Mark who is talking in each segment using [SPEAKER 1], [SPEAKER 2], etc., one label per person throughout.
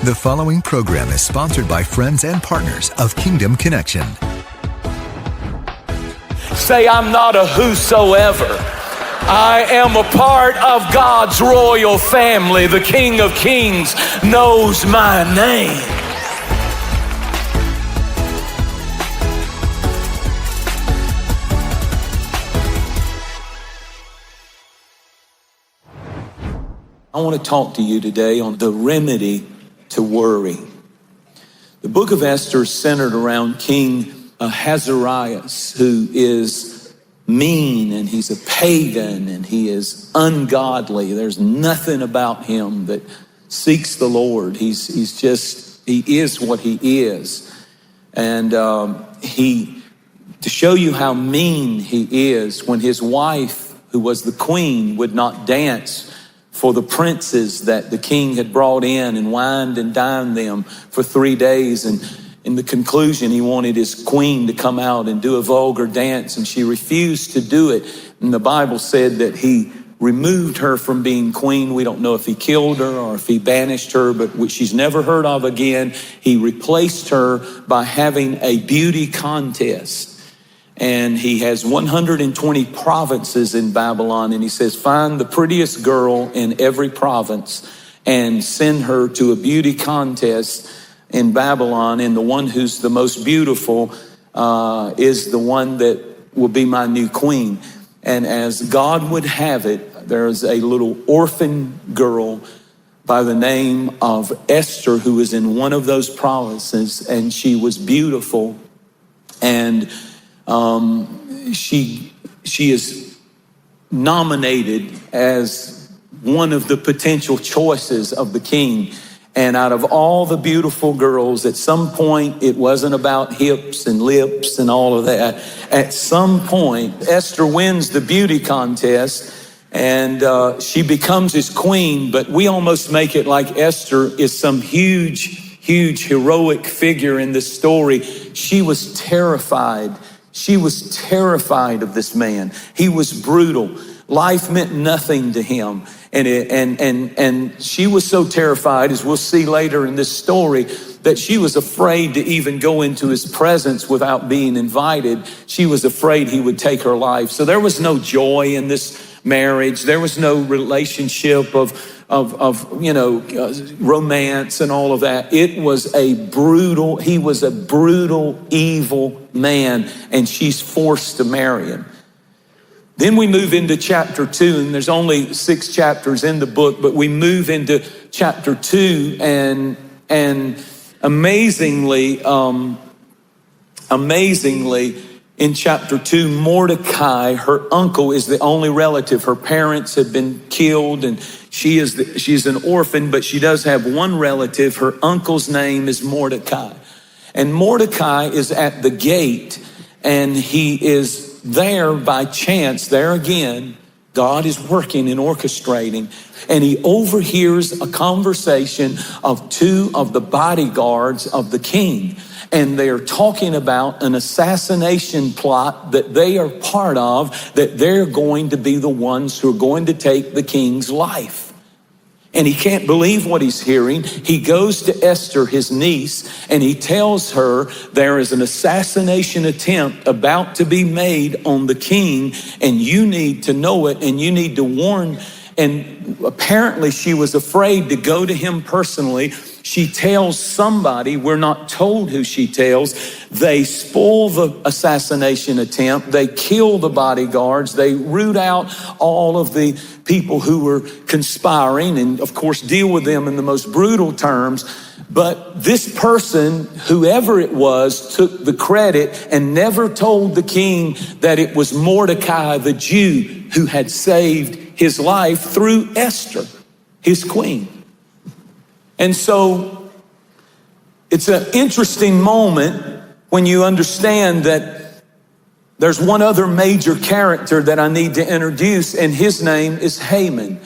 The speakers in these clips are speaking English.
[SPEAKER 1] The following program is sponsored by friends and partners of Kingdom Connection.
[SPEAKER 2] Say, I'm not a whosoever. I am a part of God's royal family. The King of Kings knows my name. I want to talk to you today on the remedy to worry. The book of Esther is centered around King Ahasuerus, who is mean and he's a pagan and he is ungodly. There's nothing about him that seeks the Lord. He is what he is. And to show you how mean he is, when his wife, who was the queen, would not dance for the princes that the king had brought in and wined and dined them for 3 days. And in the conclusion, he wanted his queen to come out and do a vulgar dance, and she refused to do it. And the Bible said that he removed her from being queen. We don't know if he killed her or if he banished her, but she's never heard of again. He replaced her by having a beauty contest. And he has 120 provinces in Babylon. And he says, find the prettiest girl in every province and send her to a beauty contest in Babylon. And the one who's the most beautiful is the one that will be my new queen. And as God would have it, there's a little orphan girl by the name of Esther who was in one of those provinces. And she was beautiful. And she is nominated as one of the potential choices of the king. And out of all the beautiful girls, at some point, it wasn't about hips and lips and all of that. At some point, Esther wins the beauty contest and she becomes his queen. But we almost make it like Esther is some huge heroic figure in this story. She was terrified. She was terrified of this man. He was brutal. Life meant nothing to him. And she was so terrified, as we'll see later in this story, that she was afraid to even go into his presence without being invited. She was afraid he would take her life. So there was no joy in this marriage. There was no relationship of romance and all of that. He was a brutal, evil man, and she's forced to marry him. Then we move into chapter 2, and there's only 6 chapters in the book, but we move into chapter 2, and amazingly, in chapter 2, Mordecai, her uncle, is the only relative. Her parents had been killed, and she's an orphan, but she does have one relative. Her uncle's name is Mordecai. And Mordecai is at the gate, and he is there by chance. There again, God is working and orchestrating. And he overhears a conversation of 2 of the bodyguards of the king. And they're talking about an assassination plot that they are part of, that they're going to be the ones who are going to take the king's life. And he can't believe what he's hearing. He goes to Esther, his niece, and he tells her there is an assassination attempt about to be made on the king, and you need to know it, and you need to warn. And apparently she was afraid to go to him personally. She tells somebody, we're not told who she tells. They spoil the assassination attempt. They kill the bodyguards. They root out all of the people who were conspiring and, of course, deal with them in the most brutal terms. But this person, whoever it was, took the credit and never told the king that it was Mordecai, the Jew, who had saved his life through Esther, his queen. And so it's an interesting moment when you understand that there's one other major character that I need to introduce, and his name is Haman.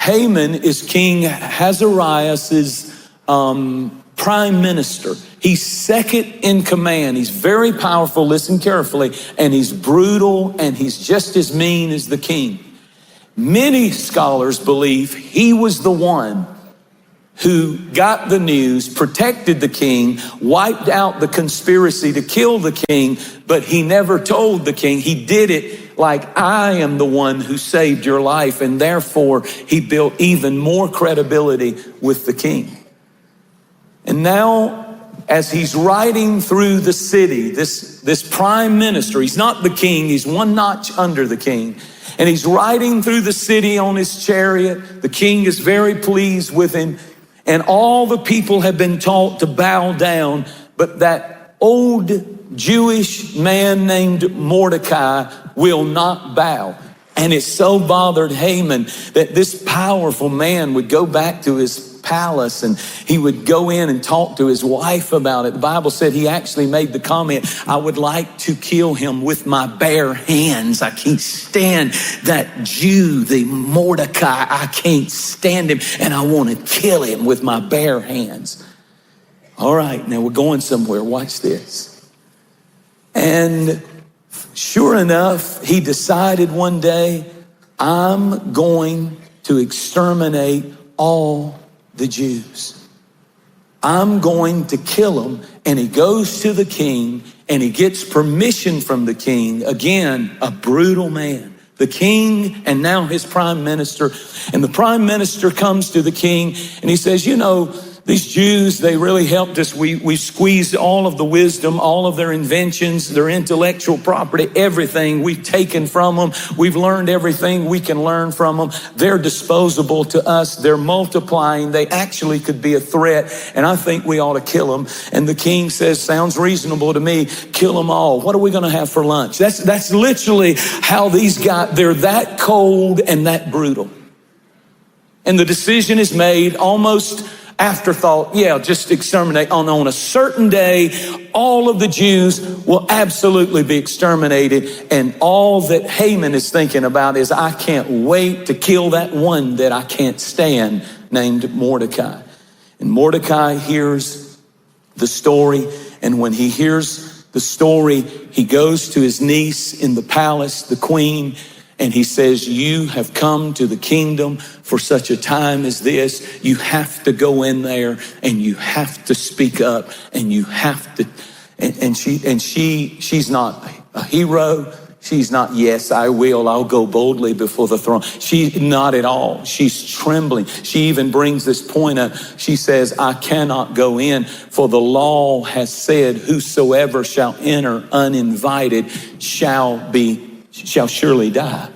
[SPEAKER 2] Haman is King Ahasuerus' prime minister. He's second in command. He's very powerful, listen carefully, and he's brutal, and he's just as mean as the king. Many scholars believe he was the one who got the news, protected the king, wiped out the conspiracy to kill the king, but he never told the king. He did it like, I am the one who saved your life, and therefore he built even more credibility with the king. And now, as he's riding through the city, this prime minister, he's not the king, he's one notch under the king, and he's riding through the city on his chariot. The king is very pleased with him. And all the people have been taught to bow down, but that old Jewish man named Mordecai will not bow. And it so bothered Haman that this powerful man would go back to his palace and he would go in and talk to his wife about it. The Bible said he actually made the comment, I would like to kill him with my bare hands. I can't stand that Jew, the Mordecai. I can't stand him, and I want to kill him with my bare hands. All right, now we're going somewhere. Watch this. And sure enough, he decided one day, I'm going to exterminate all the Jews. I'm going to kill them. And he goes to the king and he gets permission from the king. Again, a brutal man. The king and now his prime minister. And the prime minister comes to the king and he says, you know, these Jews, they really helped us. We squeezed all of the wisdom, all of their inventions, their intellectual property, everything we've taken from them. We've learned everything we can learn from them. They're disposable to us. They're multiplying. They actually could be a threat, and I think we ought to kill them. And the king says, sounds reasonable to me. Kill them all. What are we going to have for lunch? That's literally how these guys, they're that cold and that brutal. And the decision is made almost afterthought, just exterminate. On a certain day, all of the Jews will absolutely be exterminated. And all that Haman is thinking about is, I can't wait to kill that one that I can't stand, named Mordecai. And Mordecai hears the story. And when he hears the story, he goes to his niece in the palace, the queen, and he says, you have come to the kingdom for such a time as this. You have to go in there and you have to speak up and you have to, she's not a hero. She's not, yes, I will. I'll go boldly before the throne. She's not at all. She's trembling. She even brings this point up. She says, I cannot go in, for the law has said, whosoever shall enter uninvited shall surely die.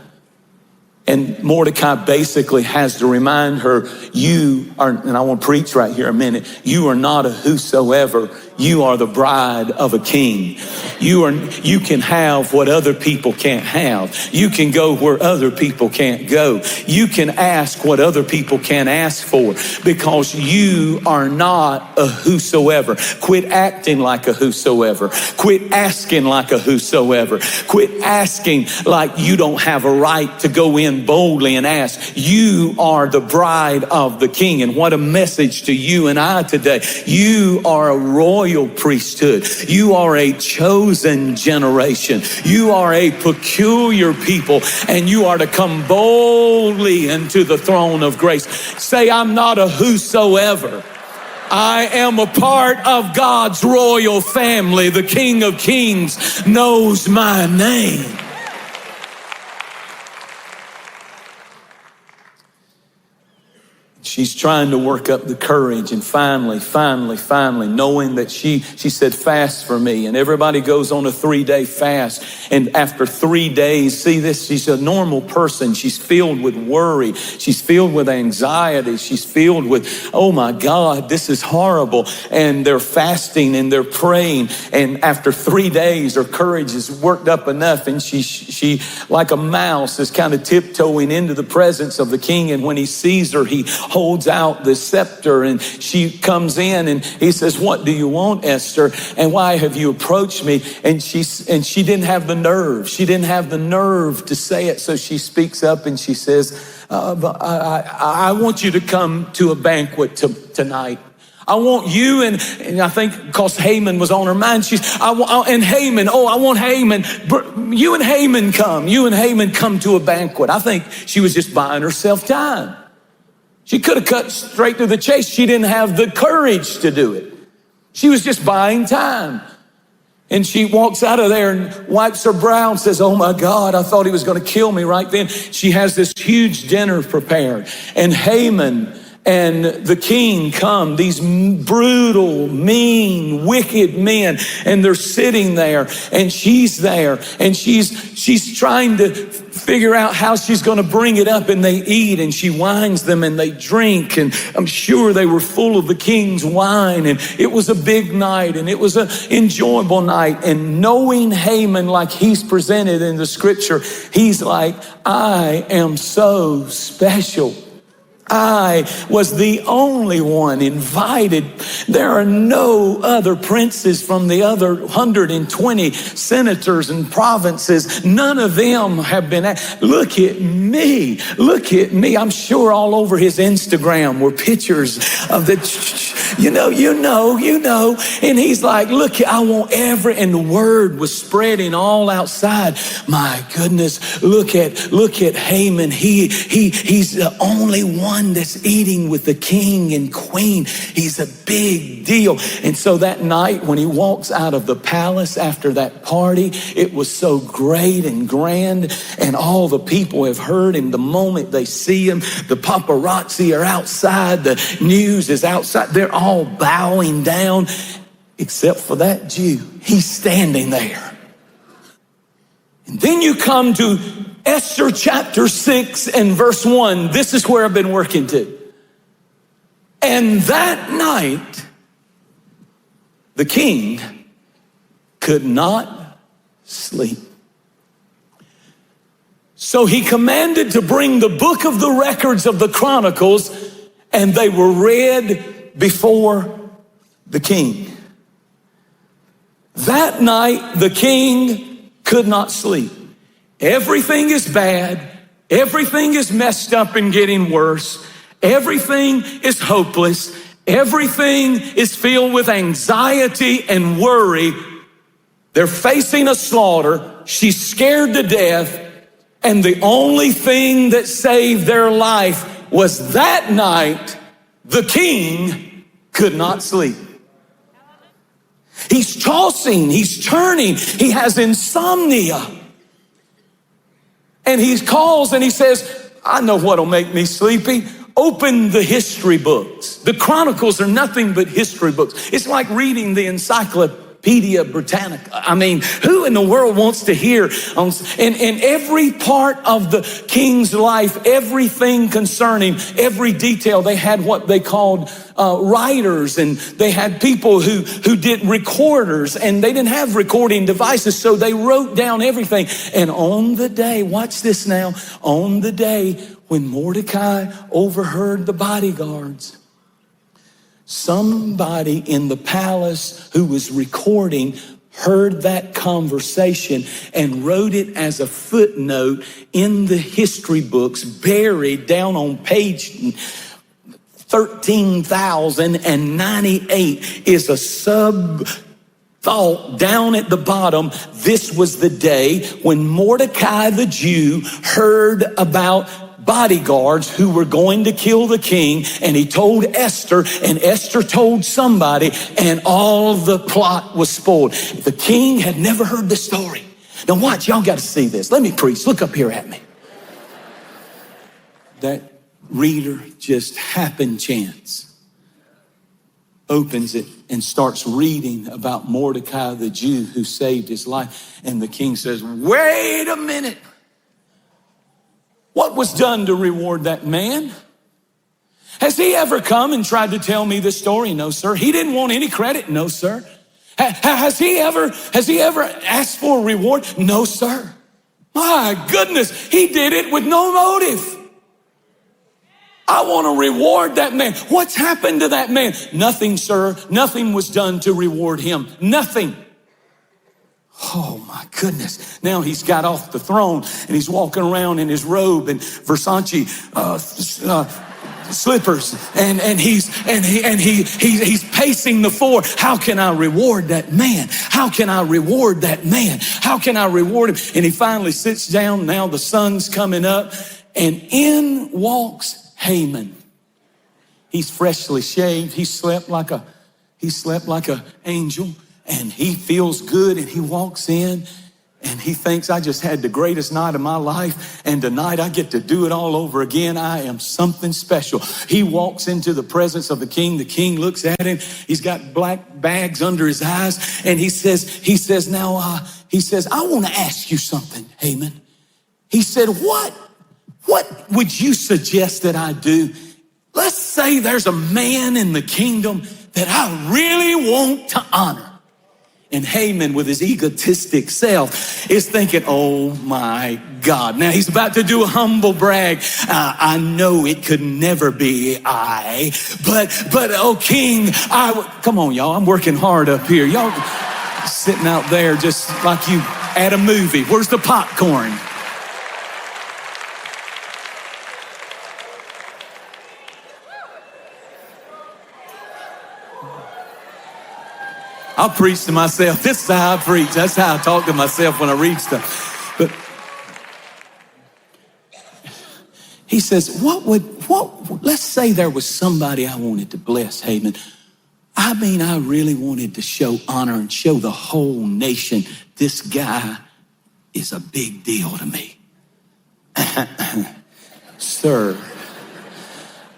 [SPEAKER 2] And Mordecai basically has to remind her, you are, and I want to preach right here a minute, you are not a whosoever. You are the bride of a king. You can have what other people can't have. You can go where other people can't go. You can ask what other people can't ask for, because you are not a whosoever. Quit acting like a whosoever. Quit asking like a whosoever. Quit asking like you don't have a right to go in boldly and ask. You are the bride of the king. And what a message to you and I today. You are a royal priesthood. You are a chosen generation. You are a peculiar people, and you are to come boldly into the throne of grace. Say, I'm not a whosoever. I am a part of God's royal family. The King of Kings knows my name. She's trying to work up the courage, and finally, knowing that she said, fast for me. And everybody goes on a 3-day fast. And after 3 days, see this, she's a normal person. She's filled with worry. She's filled with anxiety. She's filled with, oh my God, this is horrible. And they're fasting and they're praying. And after 3 days, her courage is worked up enough. And she like a mouse, is kind of tiptoeing into the presence of the king. And when he sees her, he holds out the scepter, and she comes in and he says, what do you want, Esther? And why have you approached me? And she didn't have the nerve. She didn't have the nerve to say it. So she speaks up and she says, I want you to come to a banquet tonight. I want you, and I think because Haman was on her mind, I want Haman. You and Haman come to a banquet. I think she was just buying herself time. She could have cut straight to the chase. She didn't have the courage to do it. She was just buying time. And she walks out of there and wipes her brow and says, oh my God, I thought he was going to kill me right then. She has this huge dinner prepared. And Haman and the king come, these brutal, mean, wicked men, and they're sitting there, and she's there, and she's trying to figure out how she's going to bring it up, and they eat, and she wines them, and they drink, and I'm sure they were full of the king's wine, and it was a big night, and it was an enjoyable night. And knowing Haman like he's presented in the scripture, he's like, I am so special. I was the only one invited. There are no other princes from the other 120 senators and provinces. None of them have been. Look at me. Look at me. I'm sure all over his Instagram were pictures of the, you know. And he's like, look, I want and the word was spreading all outside. My goodness, look at Haman. He's the only one that's eating with the king and queen. He's a big deal. And so that night when he walks out of the palace after that party, it was so great and grand, and all the people have heard him. The moment they see him, the paparazzi are outside, the news is outside. They're all bowing down except for that Jew. He's standing there. And then you come to Esther chapter 6 and verse 1. This is where I've been working to. And that night, the king could not sleep. So he commanded to bring the book of the records of the Chronicles, and they were read before the king. That night, the king could not sleep. Everything is bad. Everything is messed up and getting worse. Everything is hopeless. Everything is filled with anxiety and worry. They're facing a slaughter. She's scared to death. And the only thing that saved their life was that night, the king could not sleep. He's tossing, he's turning, he has insomnia. And he calls and he says, I know what'll make me sleepy. Open the history books. The Chronicles are nothing but history books. It's like reading the Encyclopedia Britannica. I mean, who in the world wants to hear? In every part of the king's life, everything concerning every detail, they had what they called writers, and they had people who did recorders, and they didn't have recording devices, so they wrote down everything. And on the day, watch this now, on the day when Mordecai overheard the bodyguards, somebody in the palace who was recording heard that conversation and wrote it as a footnote in the history books, buried down on page 13,098 is a sub thought down at the bottom. This was the day when Mordecai the Jew heard about bodyguards who were going to kill the king, and he told Esther, and Esther told somebody, and all the plot was spoiled. The king had never heard the story. Now watch, y'all got to see this. Let me preach. Look up here at me. That reader just happened chance opens it and starts reading about Mordecai the Jew who saved his life. And the king says, wait a minute. What was done to reward that man? Has he ever come and tried to tell me the story? No, sir. He didn't want any credit? No, sir. Has he ever asked for a reward? No, sir. My goodness, he did it with no motive. I want to reward that man. What's happened to that man? Nothing, sir. Nothing was done to reward him. Nothing. Oh my goodness. Now he's got off the throne and he's walking around in his robe and Versace slippers, and he's pacing the floor. How can I reward that man? How can I reward that man? How can I reward him? And he finally sits down. Now the sun's coming up, and in walks Haman. He's freshly shaved. He slept like a angel, and he feels good, and he walks in and he thinks, I just had the greatest night of my life, and tonight I get to do it all over again. I am something special. He walks into the presence of the king. The king looks at him. He's got black bags under his eyes, and he says, I want to ask you something, Haman. He said, what would you suggest that I do? Let's say there's a man in the kingdom that I really want to honor. And Haman, with his egotistic self, is thinking, oh my God. Now he's about to do a humble brag. I know it could never be I, but oh king, come on y'all, I'm working hard up here. Y'all sitting out there just like you at a movie. Where's the popcorn? I'll preach to myself. This is how I preach. That's how I talk to myself when I read stuff. But he says, let's say there was somebody I wanted to bless, Haman. I mean, I really wanted to show honor and show the whole nation, this guy is a big deal to me. Sir,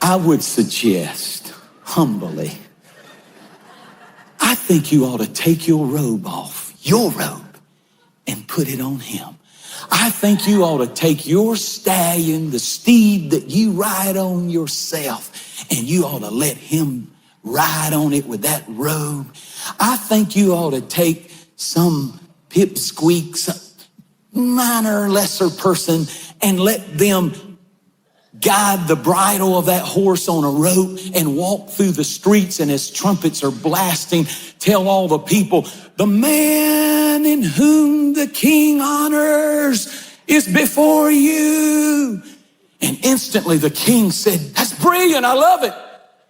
[SPEAKER 2] I would suggest humbly, I think you ought to take your robe off, and put it on him. I think you ought to take your stallion, the steed that you ride on yourself, and you ought to let him ride on it with that robe. I think you ought to take some pipsqueak, some minor, lesser person, and let them guide the bridle of that horse on a rope and walk through the streets, and as trumpets are blasting, tell all the people, the man in whom the king honors is before you. And instantly the king said, that's brilliant, I love it.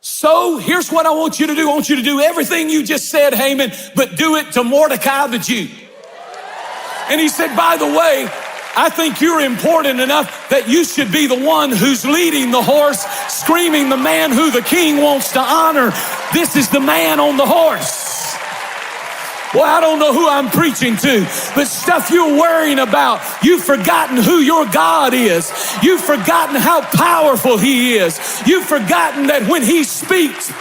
[SPEAKER 2] So here's what I want you to do. I want you to do everything you just said, Haman, but do it to Mordecai the Jew. And he said, by the way, I think you're important enough that you should be the one who's leading the horse, screaming the man who the king wants to honor. This is the man on the horse. Well, I don't know who I'm preaching to, but stuff you're worrying about, you've forgotten who your God is. You've forgotten how powerful he is. You've forgotten that when he speaks,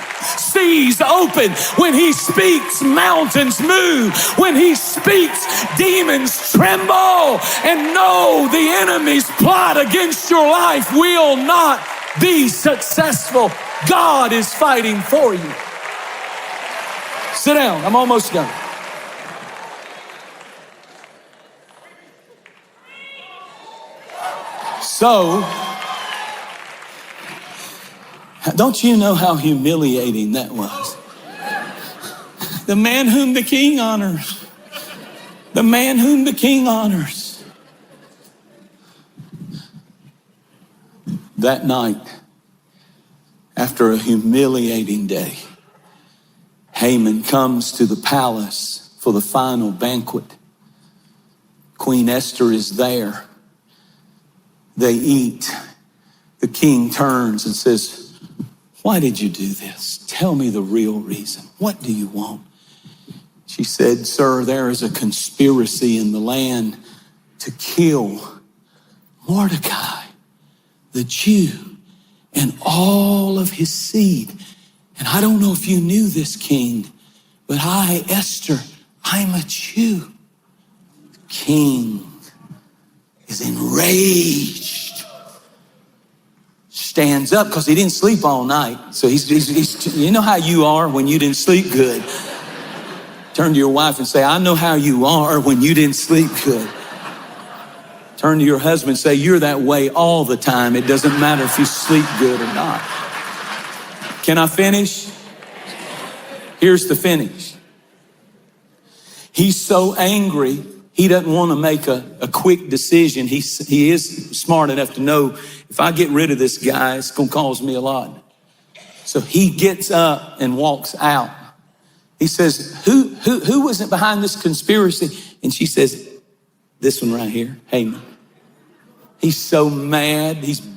[SPEAKER 2] seas open. When he speaks, mountains move. When he speaks, demons tremble. And no, the enemy's plot against your life will not be successful. God is fighting for you. Sit down, I'm almost done. So, don't you know how humiliating that was? The man whom the king honors. The man whom the king honors. That night, after a humiliating day, Haman comes to the palace for the final banquet. Queen Esther is there. They eat. The king turns and says, why did you do this? Tell me the real reason. What do you want? She said, sir, there is a conspiracy in the land to kill Mordecai, the Jew, and all of his seed. And I don't know if you knew this, king, but I, Esther, I'm a Jew. The king is enraged. Stands up because he didn't sleep all night. So he's you know how you are when you didn't sleep good. Turn to your wife and say, I know how you are when you didn't sleep good. Turn to your husband and say, you're that way all the time. It doesn't matter if you sleep good or not. Can I finish? Here's the finish. He's so angry, he doesn't want to make a quick decision. He is smart enough to know, if I get rid of this guy, it's going to cause me a lot. So he gets up and walks out. He says, who was it behind this conspiracy? And she says, this one right here, Haman. He's so mad. He's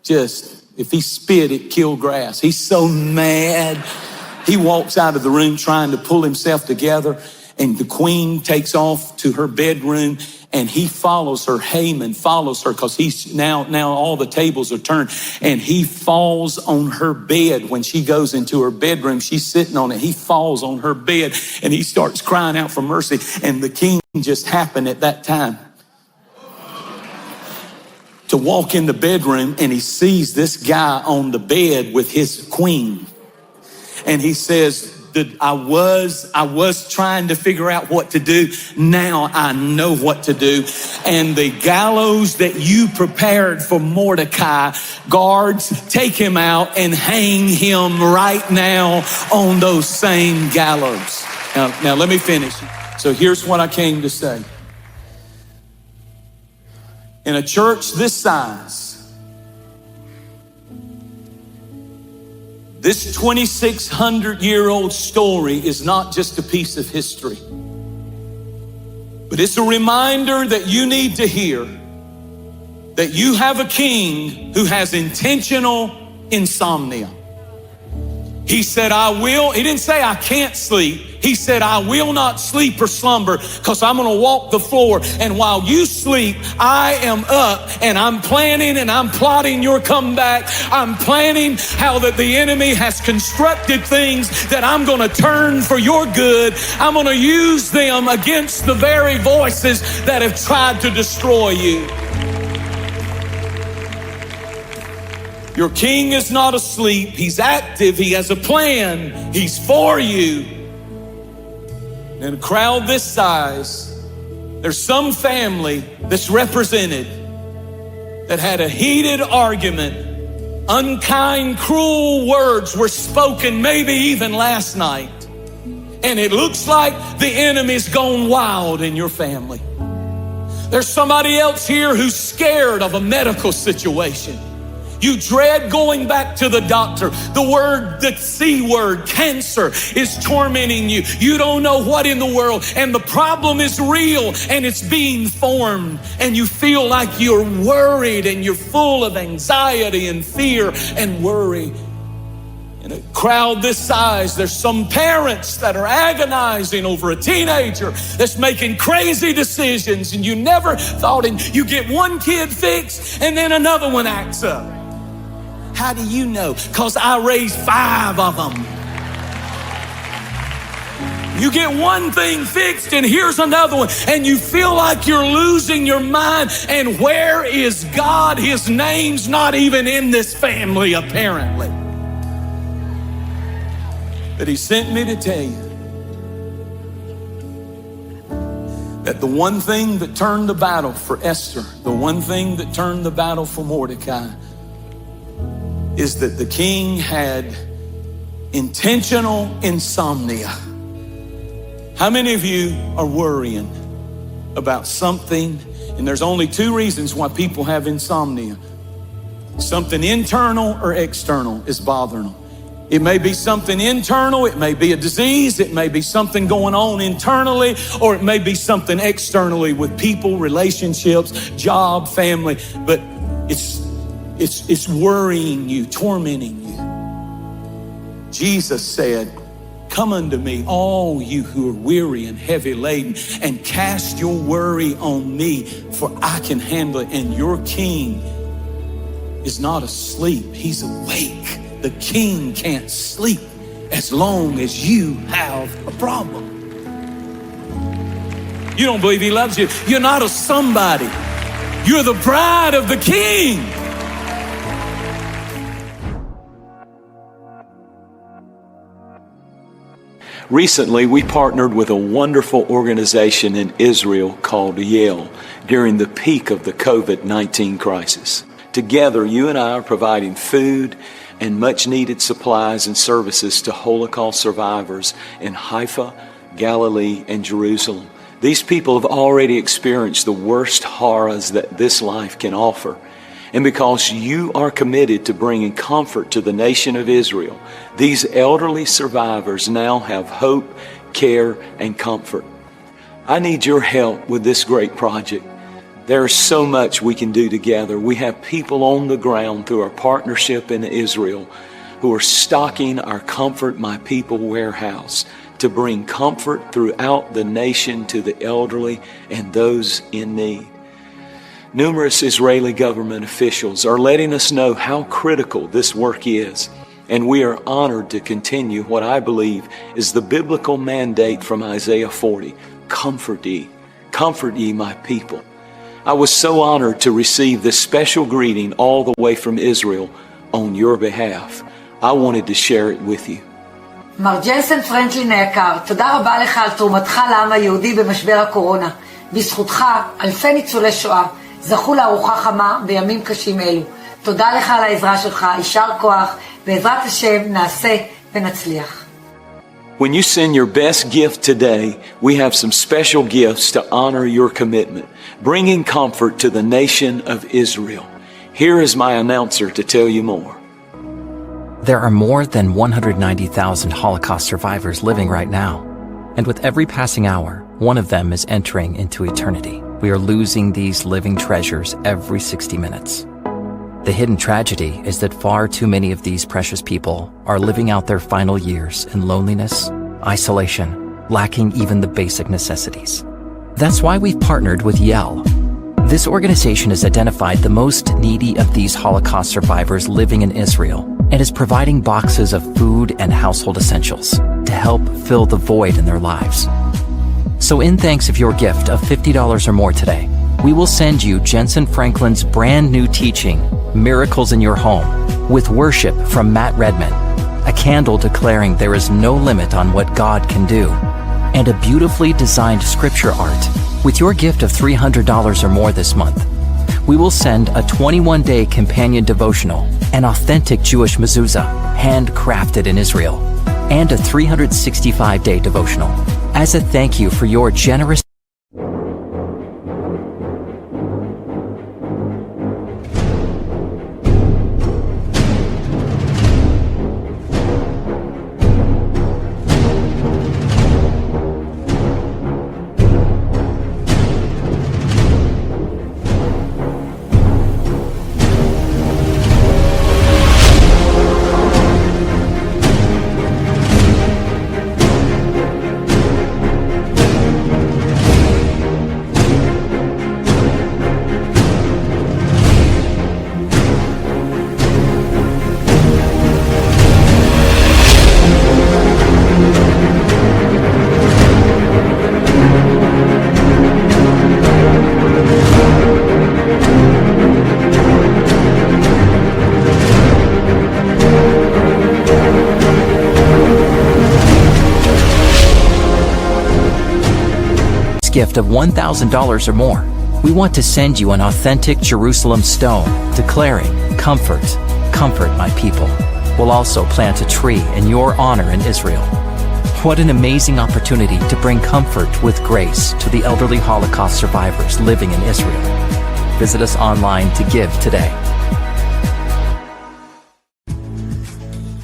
[SPEAKER 2] just If he spit, it killed grass. He's so mad. He walks out of the room trying to pull himself together, and the queen takes off to her bedroom, and he follows her. Haman follows her because he's now all the tables are turned, and he falls on her bed. When she goes into her bedroom, she's sitting on it. He falls on her bed, and he starts crying out for mercy. And the king just happened at that time to walk in the bedroom, and he sees this guy on the bed with his queen. And he says, I was trying to figure out what to do. Now I know what to do. And the gallows that you prepared for Mordecai, guards, take him out and hang him right now on those same gallows. Now let me finish. So here's what I came to say. In a church this size, this 2,600-year-old story is not just a piece of history, but it's a reminder that you need to hear that you have a king who has intentional insomnia. He said, he didn't say I can't sleep. He said, I will not sleep or slumber because I'm going to walk the floor. And while you sleep, I am up and I'm planning and I'm plotting your comeback. I'm planning how that the enemy has constructed things that I'm going to turn for your good. I'm going to use them against the very voices that have tried to destroy you. Your king is not asleep. He's active. He has a plan. He's for you. In a crowd this size, there's some family that's represented that had a heated argument. Unkind, cruel words were spoken maybe even last night. And it looks like the enemy's gone wild in your family. There's somebody else here who's scared of a medical situation. You dread going back to the doctor. The C word, cancer, is tormenting you. You don't know what in the world. And the problem is real and it's being formed. And you feel like you're worried and you're full of anxiety and fear and worry. In a crowd this size, there's some parents that are agonizing over a teenager that's making crazy decisions. And you never thought you get one kid fixed and then another one acts up. How do you know? Because I raised 5 of them. You get one thing fixed and here's another one, and you feel like you're losing your mind. And where is God? His name's not even in this family, apparently. But he sent me to tell you that the one thing that turned the battle for Esther, the one thing that turned the battle for Mordecai, is that the king had intentional insomnia. How many of you are worrying about something? And there's only 2 reasons why people have insomnia. Something internal or external is bothering them. It may be something internal, it may be a disease, it may be something going on internally, or it may be something externally with people, relationships, job, family, but it's worrying you, tormenting you. Jesus said, come unto me, all you who are weary and heavy laden, and cast your worry on me, for I can handle it. And your king is not asleep, he's awake. The king can't sleep as long as you have a problem. You don't believe he loves you. You're not a somebody. You're the bride of the king.
[SPEAKER 3] Recently, we partnered with a wonderful organization in Israel called Yale during the peak of the COVID-19 crisis. Together, you and I are providing food and much-needed supplies and services to Holocaust survivors in Haifa, Galilee, and Jerusalem. These people have already experienced the worst horrors that this life can offer. And because you are committed to bringing comfort to the nation of Israel, these elderly survivors now have hope, care, and comfort. I need your help with this great project. There is so much we can do together. We have people on the ground through our partnership in Israel who are stocking our Comfort My People warehouse to bring comfort throughout the nation to the elderly and those in need. Numerous Israeli government officials are letting us know how critical this work is, and we are honored to continue what I believe is the biblical mandate from Isaiah 40, comfort ye my people. I was so honored to receive this special greeting all the way from Israel on your behalf. I wanted to share it with you.
[SPEAKER 4] מר ג'נסן פרנקלין היקר, תודה רבה לך על תרומתך לעם היהודי במשבר הקורונה. בזכותך, אלפי ניצולי שואה זכו לארוחה חמה בימים קשים אלו. תודה לך על העזרה שלך, יישר כוח, בעזרת השם נעשה ונצליח.
[SPEAKER 3] When you send your best gift today, we have some special gifts to honor your commitment, bringing comfort to the nation of Israel. Here is my announcer to tell you more.
[SPEAKER 5] There are more than 190,000 Holocaust survivors living right now. And with every passing hour, one of them is entering into eternity. We are losing these living treasures every 60 minutes. The hidden tragedy is that far too many of these precious people are living out their final years in loneliness, isolation, lacking even the basic necessities. That's why we've partnered with Yell. This organization has identified the most needy of these Holocaust survivors living in Israel and is providing boxes of food and household essentials to help fill the void in their lives. So in thanks of your gift of $50 or more today, we will send you Jentezen Franklin's brand new teaching, Miracles in Your Home, with worship from Matt Redman, a candle declaring there is no limit on what God can do, and a beautifully designed scripture art. With your gift of $300 or more this month, we will send a 21-day companion devotional, an authentic Jewish mezuzah, handcrafted in Israel, and a 365-day devotional, as a thank you for your generous gift of $1,000 or more, we want to send you an authentic Jerusalem stone declaring, "Comfort, comfort my people." We'll also plant a tree in your honor in Israel. What an amazing opportunity to bring comfort with grace to the elderly Holocaust survivors living in Israel. Visit us online to give today.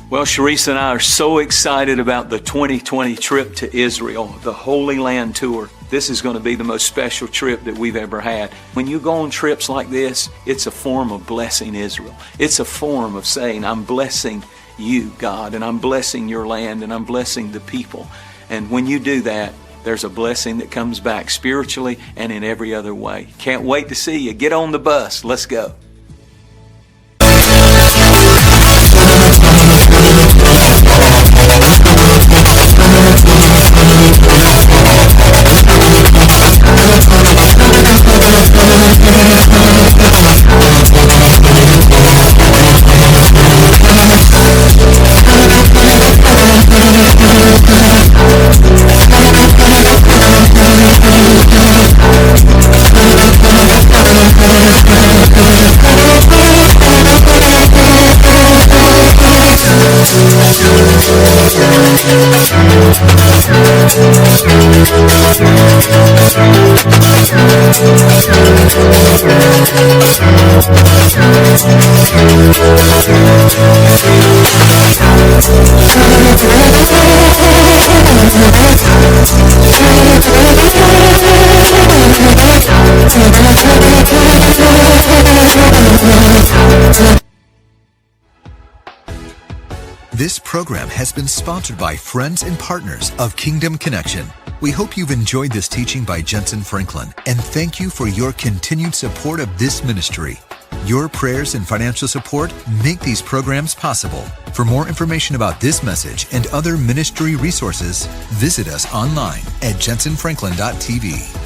[SPEAKER 3] Well, Sharice and I are so excited about the 2020 trip to Israel, the Holy Land Tour. This is going to be the most special trip that we've ever had. When you go on trips like this, it's a form of blessing Israel. It's a form of saying, I'm blessing you, God, and I'm blessing your land, and I'm blessing the people. And when you do that, there's a blessing that comes back spiritually and in every other way. Can't wait to see you. Get on the bus. Let's go.
[SPEAKER 6] Jentezen.
[SPEAKER 1] This program has been sponsored by friends and partners of Kingdom Connection. We hope you've enjoyed this teaching by Jentezen Franklin, and thank you for your continued support of this ministry. Your prayers and financial support make these programs possible. For more information about this message and other ministry resources, visit us online at jentezenfranklin.tv.